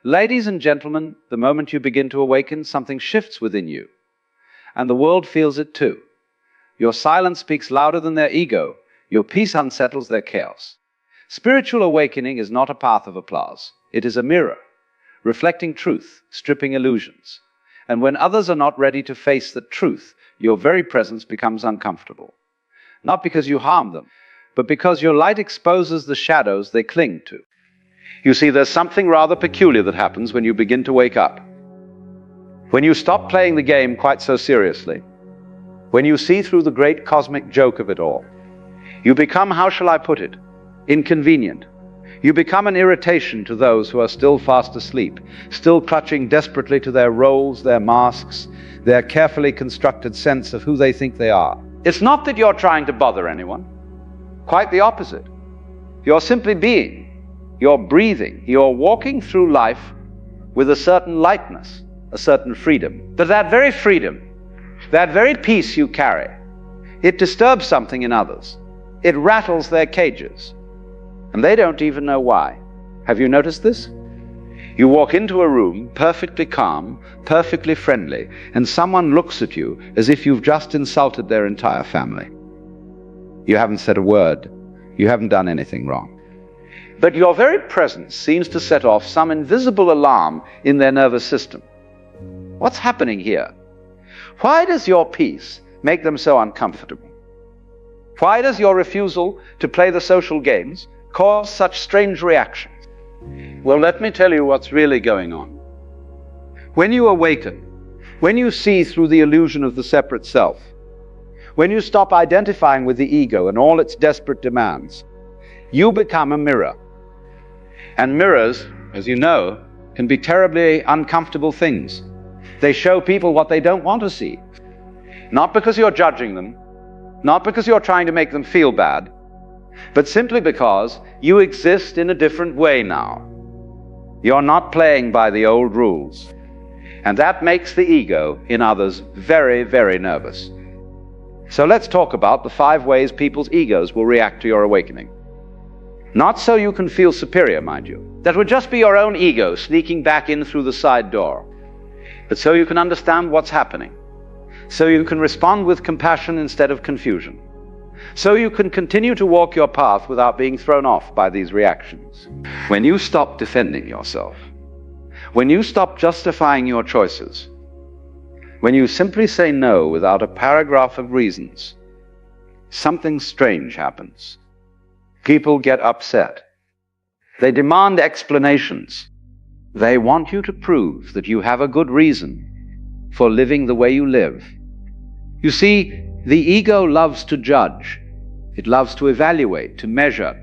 Ladies and gentlemen, the moment you begin to awaken, something shifts within you. And the world feels it too. Your silence speaks louder than their ego. Your peace unsettles their chaos. Spiritual awakening is not a path of applause. It is a mirror, reflecting truth, stripping illusions. And when others are not ready to face the truth, your very presence becomes uncomfortable. Not because you harm them, but because your light exposes the shadows they cling to. You see, there's something rather peculiar that happens when you begin to wake up. When you stop playing the game quite so seriously, when you see through the great cosmic joke of it all, you become, how shall I put it, inconvenient. You become an irritation to those who are still fast asleep, still clutching desperately to their roles, their masks, their carefully constructed sense of who they think they are. It's not that you're trying to bother anyone. Quite the opposite. You're simply being. You're breathing. You're walking through life with a certain lightness, a certain freedom. But that very freedom, that very peace you carry, it disturbs something in others. It rattles their cages. And they don't even know why. Have you noticed this? You walk into a room perfectly calm, perfectly friendly, and someone looks at you as if you've just insulted their entire family. You haven't said a word. You haven't done anything wrong. But your very presence seems to set off some invisible alarm in their nervous system. What's happening here? Why does your peace make them so uncomfortable? Why does your refusal to play the social games cause such strange reactions? Well, let me tell you what's really going on. When you awaken, when you see through the illusion of the separate self, when you stop identifying with the ego and all its desperate demands, you become a mirror. And mirrors, as you know, can be terribly uncomfortable things. They show people what they don't want to see. Not because you're judging them, not because you're trying to make them feel bad, but simply because you exist in a different way now. You're not playing by the old rules. And that makes the ego in others very, very nervous. So let's talk about the 5 ways people's egos will react to your awakening. Not so you can feel superior, mind you. That would just be your own ego sneaking back in through the side door. But so you can understand what's happening. So you can respond with compassion instead of confusion. So you can continue to walk your path without being thrown off by these reactions. When you stop defending yourself, when you stop justifying your choices, when you simply say no without a paragraph of reasons, something strange happens. People get upset. They demand explanations. They want you to prove that you have a good reason for living the way you live. You see, the ego loves to judge. It loves to evaluate, to measure,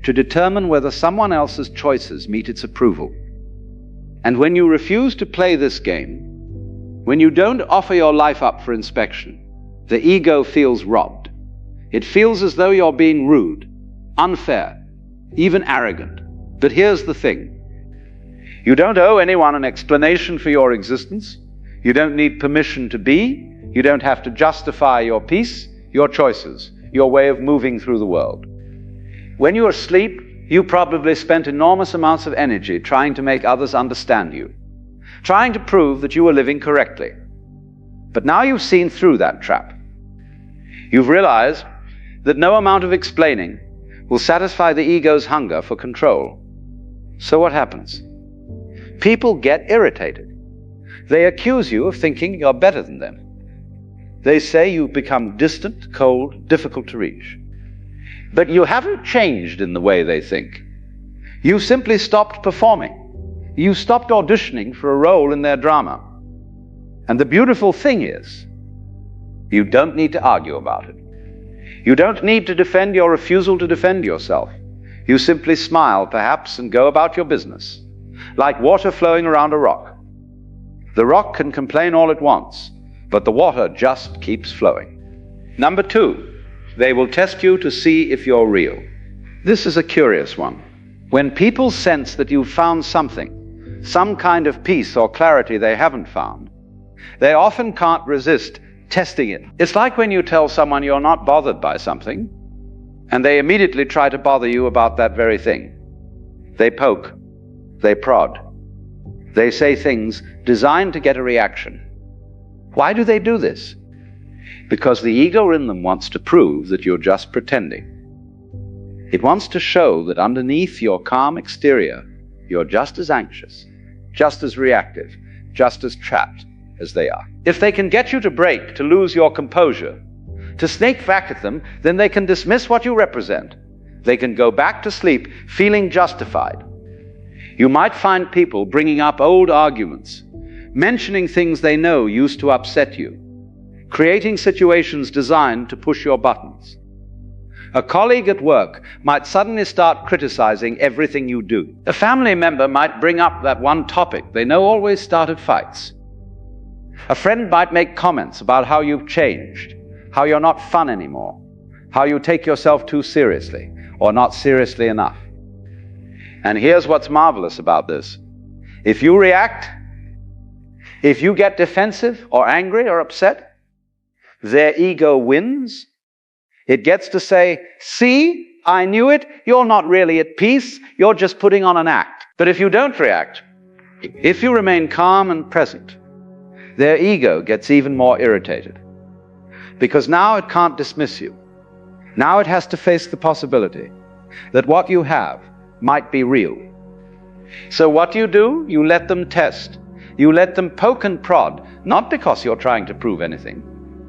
to determine whether someone else's choices meet its approval. And when you refuse to play this game, when you don't offer your life up for inspection, the ego feels robbed. It feels as though you're being rude, unfair, even arrogant. But here's the thing. You don't owe anyone an explanation for your existence. You don't need permission to be. You don't have to justify your peace, your choices, your way of moving through the world. When you're asleep, you probably spent enormous amounts of energy trying to make others understand you, trying to prove that you were living correctly. But now you've seen through that trap. You've realized that no amount of explaining will satisfy the ego's hunger for control. So what happens? People get irritated. They accuse you of thinking you're better than them. They say you've become distant, cold, difficult to reach. But you haven't changed in the way they think. You simply stopped performing. You stopped auditioning for a role in their drama. And the beautiful thing is, you don't need to argue about it. You don't need to defend your refusal to defend yourself. You simply smile, perhaps, and go about your business, like water flowing around a rock. The rock can complain all it wants, but the water just keeps flowing. Number 2, they will test you to see if you're real. This is a curious one. When people sense that you've found something, some kind of peace or clarity they haven't found, they often can't resist testing it. It's like when you tell someone you're not bothered by something, and they immediately try to bother you about that very thing. They poke, they prod, They say things designed to get a reaction. Why do they do this? Because the ego in them wants to prove that you're just pretending. It wants to show that underneath your calm exterior, you're just as anxious, just as reactive, just as trapped as they are. If they can get you to break, to lose your composure, to snake back at them, then they can dismiss what you represent. They can go back to sleep feeling justified. You might find people bringing up old arguments, mentioning things they know used to upset you, creating situations designed to push your buttons. A colleague at work might suddenly start criticizing everything you do. A family member might bring up that one topic they know always started fights. A friend might make comments about how you've changed, how you're not fun anymore, how you take yourself too seriously, or not seriously enough. And here's what's marvelous about this. If you react, if you get defensive or angry or upset, their ego wins. It gets to say, see, I knew it, you're not really at peace, you're just putting on an act. But if you don't react, if you remain calm and present, their ego gets even more irritated. Because now it can't dismiss you. Now it has to face the possibility that what you have might be real. So what do? You let them test. You let them poke and prod, not because you're trying to prove anything,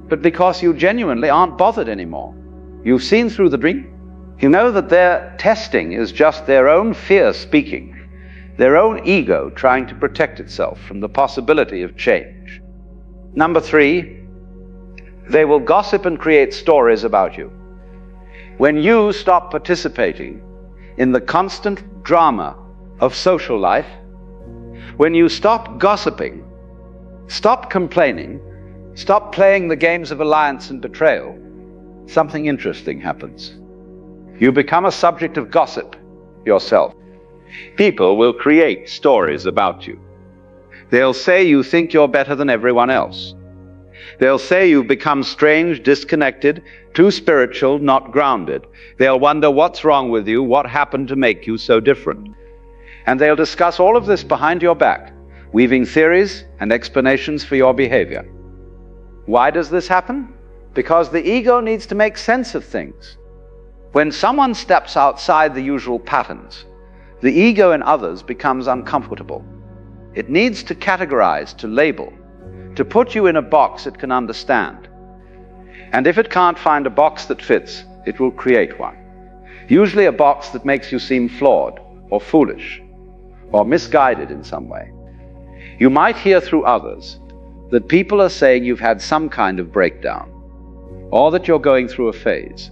but because you genuinely aren't bothered anymore. You've seen through the dream. You know that their testing is just their own fear speaking, their own ego trying to protect itself from the possibility of change. Number 3, they will gossip and create stories about you. When you stop participating in the constant drama of social life, when you stop gossiping, stop complaining, stop playing the games of alliance and betrayal, something interesting happens. You become a subject of gossip yourself. People will create stories about you. They'll say you think you're better than everyone else. They'll say you've become strange, disconnected, too spiritual, not grounded. They'll wonder what's wrong with you, what happened to make you so different. And they'll discuss all of this behind your back, weaving theories and explanations for your behavior. Why does this happen? Because the ego needs to make sense of things. When someone steps outside the usual patterns, the ego in others becomes uncomfortable. It needs to categorize, to label, to put you in a box it can understand. And if it can't find a box that fits, it will create one. Usually a box that makes you seem flawed, or foolish, or misguided in some way. You might hear through others that people are saying you've had some kind of breakdown, or that you're going through a phase,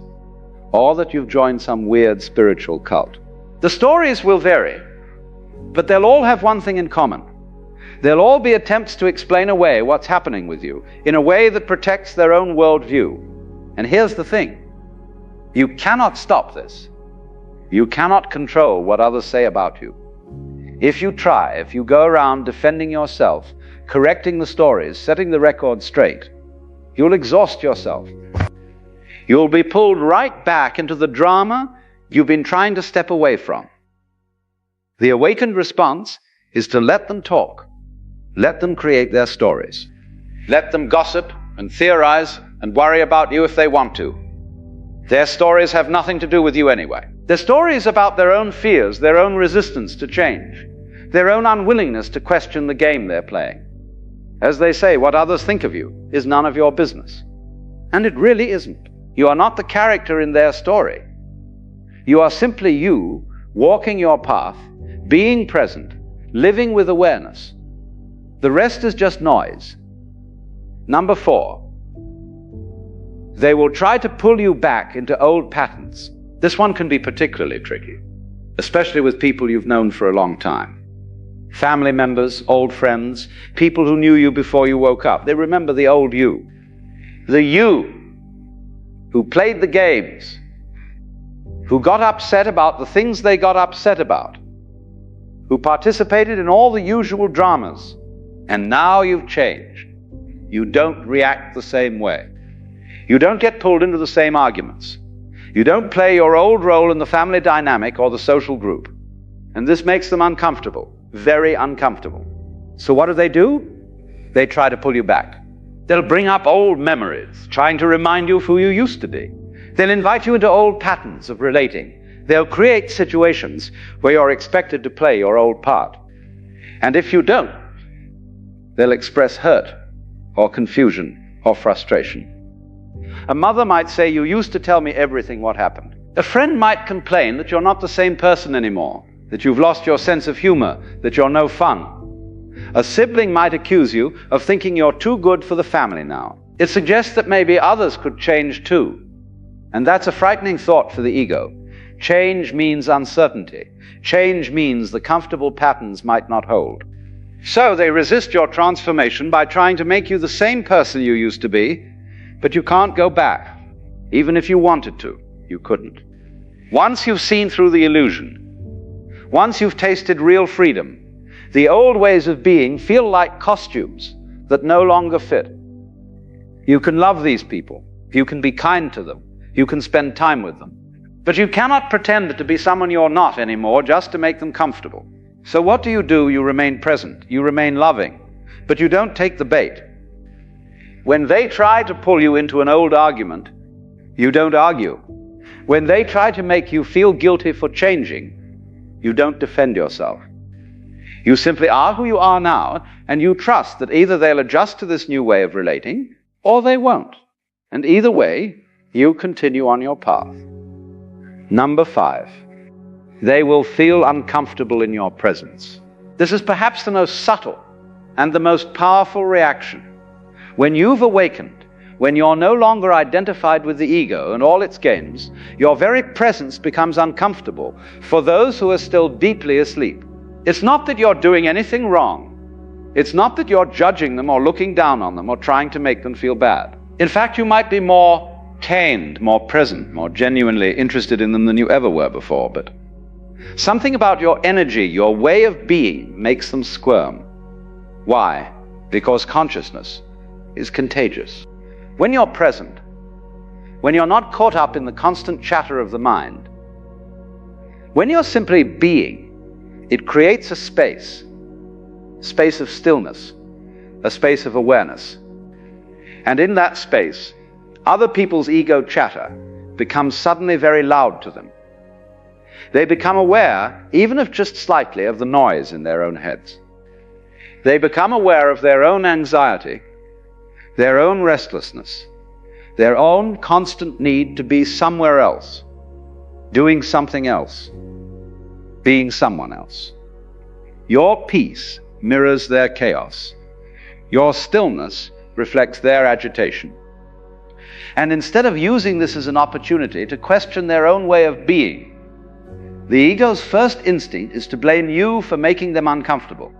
or that you've joined some weird spiritual cult. The stories will vary, but they'll all have one thing in common. They'll all be attempts to explain away what's happening with you in a way that protects their own worldview. And here's the thing. You cannot stop this. You cannot control what others say about you. If you try, if you go around defending yourself, correcting the stories, setting the record straight, you'll exhaust yourself. You'll be pulled right back into the drama you've been trying to step away from. The awakened response is to let them talk. Let them create their stories. Let them gossip and theorize and worry about you if they want to. Their stories have nothing to do with you anyway. Their stories about their own fears, their own resistance to change, their own unwillingness to question the game they're playing. As they say, what others think of you is none of your business. And it really isn't. You are not the character in their story. You are simply you, walking your path, being present, living with awareness. The rest is just noise. Number 4, they will try to pull you back into old patterns. This one can be particularly tricky, especially with people you've known for a long time. Family members, old friends, people who knew you before you woke up. They remember the old you. The you who played the games, who got upset about the things they got upset about, who participated in all the usual dramas. And now you've changed. You don't react the same way. You don't get pulled into the same arguments. You don't play your old role in the family dynamic or the social group. And this makes them uncomfortable, very uncomfortable. So what do? They try to pull you back. They'll bring up old memories, trying to remind you of who you used to be. They'll invite you into old patterns of relating. They'll create situations where you're expected to play your old part. And if you don't, they'll express hurt or confusion or frustration. A mother might say, "You used to tell me everything what happened." A friend might complain that you're not the same person anymore, that you've lost your sense of humor, that you're no fun. A sibling might accuse you of thinking you're too good for the family now. It suggests that maybe others could change too. And that's a frightening thought for the ego. Change means uncertainty. Change means the comfortable patterns might not hold. So they resist your transformation by trying to make you the same person you used to be, but you can't go back. Even if you wanted to, you couldn't. Once you've seen through the illusion, once you've tasted real freedom, the old ways of being feel like costumes that no longer fit. You can love these people. You can be kind to them. You can spend time with them. But you cannot pretend to be someone you're not anymore just to make them comfortable. So what do? You remain present. You remain loving. But you don't take the bait. When they try to pull you into an old argument, you don't argue. When they try to make you feel guilty for changing, you don't defend yourself. You simply are who you are now, and you trust that either they'll adjust to this new way of relating, or they won't. And either way, you continue on your path. Number 5, they will feel uncomfortable in your presence. This is perhaps the most subtle and the most powerful reaction. When you've awakened, when you're no longer identified with the ego and all its games, your very presence becomes uncomfortable for those who are still deeply asleep. It's not that you're doing anything wrong. It's not that you're judging them or looking down on them or trying to make them feel bad. In fact, you might be more tamed, more present, more genuinely interested in them than you ever were before, but something about your energy, your way of being, makes them squirm. Why? Because consciousness is contagious. When you're present, when you're not caught up in the constant chatter of the mind, when you're simply being, it creates a space of stillness, a space of awareness. And in that space, other people's ego chatter becomes suddenly very loud to them. They become aware, even if just slightly, of the noise in their own heads. They become aware of their own anxiety, their own restlessness, their own constant need to be somewhere else, doing something else, being someone else. Your peace mirrors their chaos. Your stillness reflects their agitation. And instead of using this as an opportunity to question their own way of being, the ego's first instinct is to blame you for making them uncomfortable.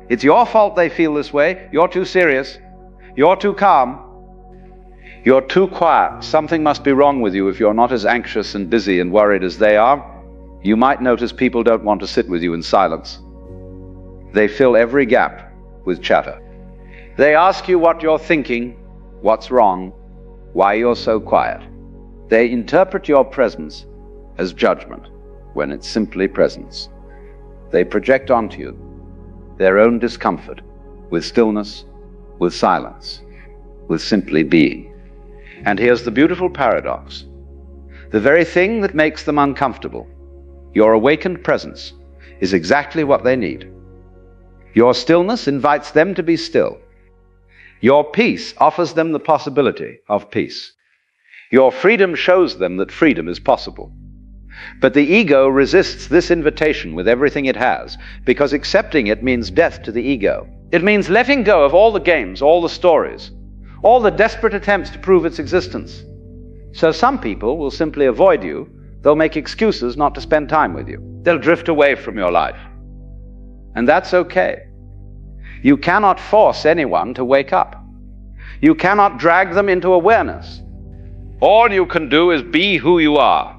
It's your fault they feel this way. You're too serious. You're too calm. You're too quiet. Something must be wrong with you if you're not as anxious and busy and worried as they are. You might notice people don't want to sit with you in silence. They fill every gap with chatter. They ask you what you're thinking, what's wrong, why you're so quiet. They interpret your presence as judgment when it's simply presence. They project onto you their own discomfort with stillness, with silence, with simply being. And here's the beautiful paradox. The very thing that makes them uncomfortable, your awakened presence, is exactly what they need. Your stillness invites them to be still. Your peace offers them the possibility of peace. Your freedom shows them that freedom is possible. But the ego resists this invitation with everything it has, because accepting it means death to the ego. It means letting go of all the games, all the stories, all the desperate attempts to prove its existence. So some people will simply avoid you. They'll make excuses not to spend time with you. They'll drift away from your life. And that's okay. You cannot force anyone to wake up. You cannot drag them into awareness. All you can do is be who you are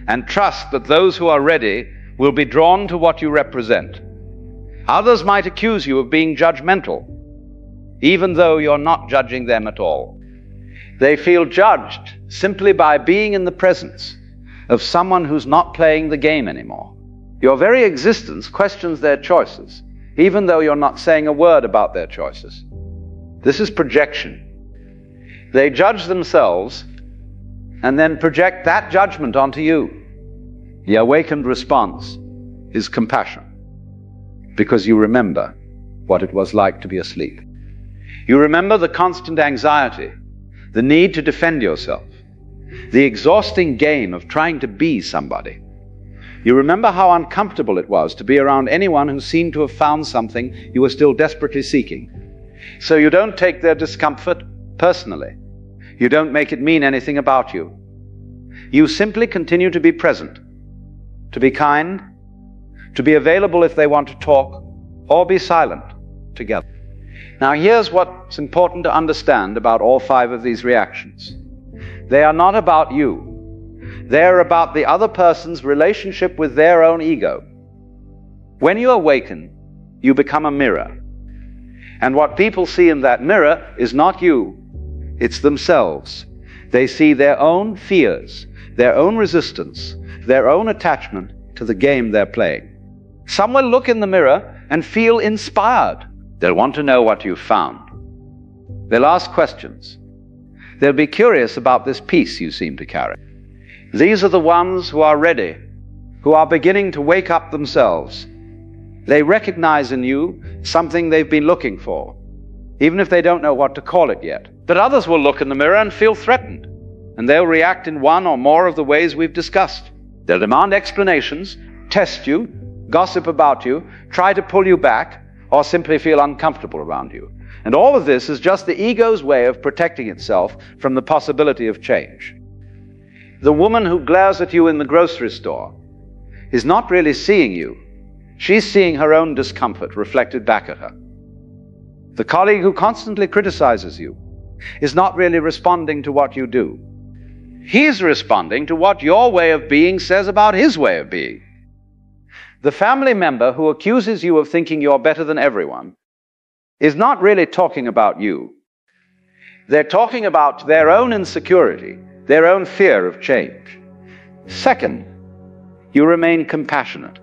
and trust that those who are ready will be drawn to what you represent. Others might accuse you of being judgmental, even though you're not judging them at all. They feel judged simply by being in the presence of someone who's not playing the game anymore. Your very existence questions their choices. even though you're not saying a word about their choices. This is projection. They judge themselves and then project that judgment onto you. The awakened response is compassion, because you remember what it was like to be asleep. You remember the constant anxiety, the need to defend yourself, the exhausting game of trying to be somebody. You remember how uncomfortable it was to be around anyone who seemed to have found something you were still desperately seeking. So you don't take their discomfort personally. You don't make it mean anything about you. You simply continue to be present, to be kind, to be available if they want to talk, or be silent together. Now here's what's important to understand about all 5 of these reactions. They are not about you. They're about the other person's relationship with their own ego. When you awaken, you become a mirror. And what people see in that mirror is not you, it's themselves. They see their own fears, their own resistance, their own attachment to the game they're playing. Some will look in the mirror and feel inspired. They'll want to know what you've found. They'll ask questions. They'll be curious about this peace you seem to carry. These are the ones who are ready, who are beginning to wake up themselves. They recognize in you something they've been looking for, even if they don't know what to call it yet. But others will look in the mirror and feel threatened, and they'll react in one or more of the ways we've discussed. They'll demand explanations, test you, gossip about you, try to pull you back, or simply feel uncomfortable around you. And all of this is just the ego's way of protecting itself from the possibility of change. The woman who glares at you in the grocery store is not really seeing you. She's seeing her own discomfort reflected back at her. The colleague who constantly criticizes you is not really responding to what you do. He's responding to what your way of being says about his way of being. The family member who accuses you of thinking you're better than everyone is not really talking about you. They're talking about their own insecurity, their own fear of change. Second, you remain compassionate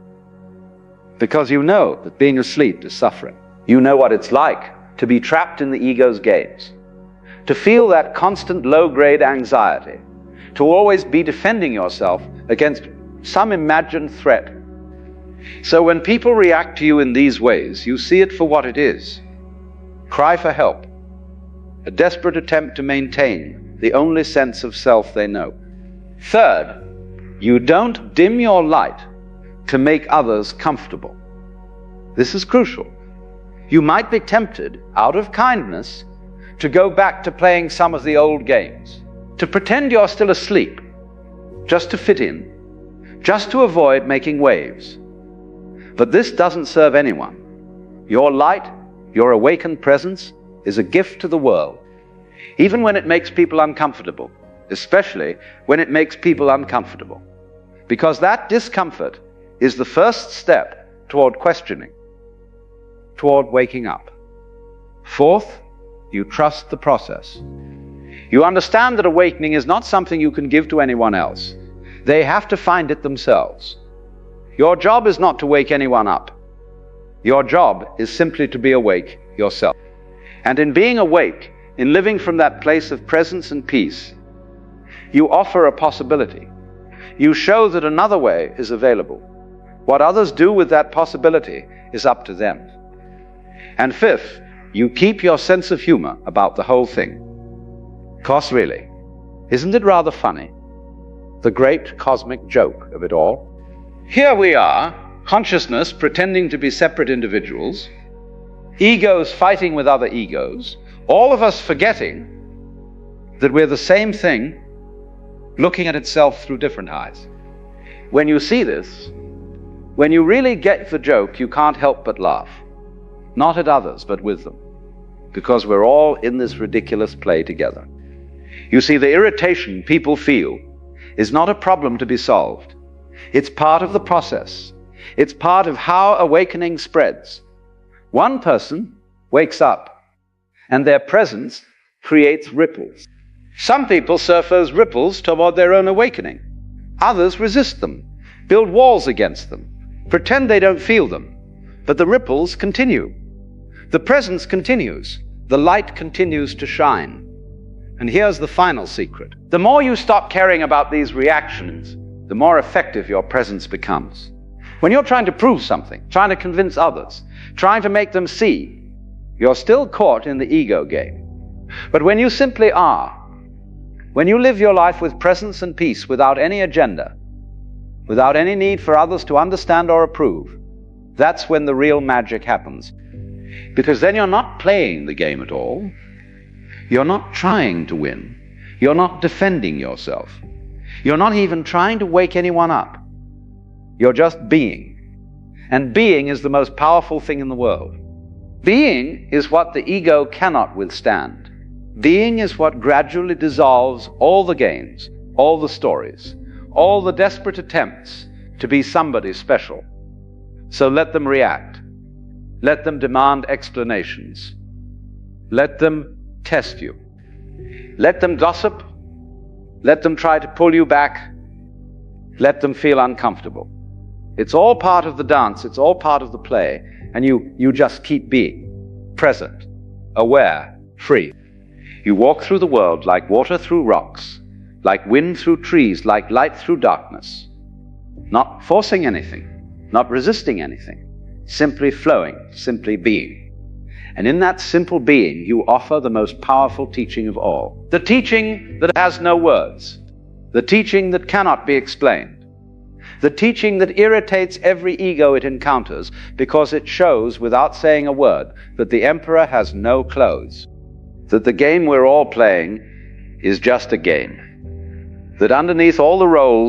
because you know that being asleep is suffering. You know what it's like to be trapped in the ego's games, to feel that constant low-grade anxiety, to always be defending yourself against some imagined threat. So when people react to you in these ways, you see it for what it is. Cry for help, a desperate attempt to maintain the only sense of self they know. Third, you don't dim your light to make others comfortable. This is crucial. You might be tempted, out of kindness, to go back to playing some of the old games, to pretend you're still asleep, just to fit in, just to avoid making waves. But this doesn't serve anyone. Your light, your awakened presence, is a gift to the world, even when it makes people uncomfortable, especially when it makes people uncomfortable, because that discomfort is the first step toward questioning, toward waking up. Fourth, you trust the process. You understand that awakening is not something you can give to anyone else. They have to find it themselves. Your job is not to wake anyone up. Your job is simply to be awake yourself. And in being awake, in living from that place of presence and peace, you offer a possibility. You show that another way is available. What others do with that possibility is up to them. And fifth, you keep your sense of humor about the whole thing. 'Cause really, isn't it rather funny? The great cosmic joke of it all. Here we are, consciousness pretending to be separate individuals, egos fighting with other egos, all of us forgetting that we're the same thing, looking at itself through different eyes. When you see this, when you really get the joke, you can't help but laugh. Not at others, but with them, because we're all in this ridiculous play together. You see, the irritation people feel is not a problem to be solved. It's part of the process. It's part of how awakening spreads. One person wakes up, and their presence creates ripples. Some people surf those ripples toward their own awakening. Others resist them, build walls against them, pretend they don't feel them, But the ripples continue. The presence continues. The light continues to shine. And here's the final secret. The more you stop caring about these reactions, the more effective your presence becomes. When you're trying to prove something, trying to convince others, trying to make them see, you're still caught in the ego game. But when you simply are, when you live your life with presence and peace without any agenda, without any need for others to understand or approve, that's when the real magic happens. Because then you're not playing the game at all. You're not trying to win. You're not defending yourself. You're not even trying to wake anyone up. You're just being. And being is the most powerful thing in the world. Being is what the ego cannot withstand. Being is what gradually dissolves all the games, all the stories, all the desperate attempts to be somebody special. So let them react. Let them demand explanations. Let them test you. Let them gossip. Let them try to pull you back. Let them feel uncomfortable. It's all part of the dance. It's all part of the play. And you just keep being present, aware, free. You walk through the world like water through rocks, like wind through trees, like light through darkness. Not forcing anything, not resisting anything, simply flowing, simply being. And in that simple being, you offer the most powerful teaching of all. The teaching that has no words. The teaching that cannot be explained. The teaching that irritates every ego it encounters because it shows, without saying a word, that the emperor has no clothes. That the game we're all playing is just a game. That underneath all the roles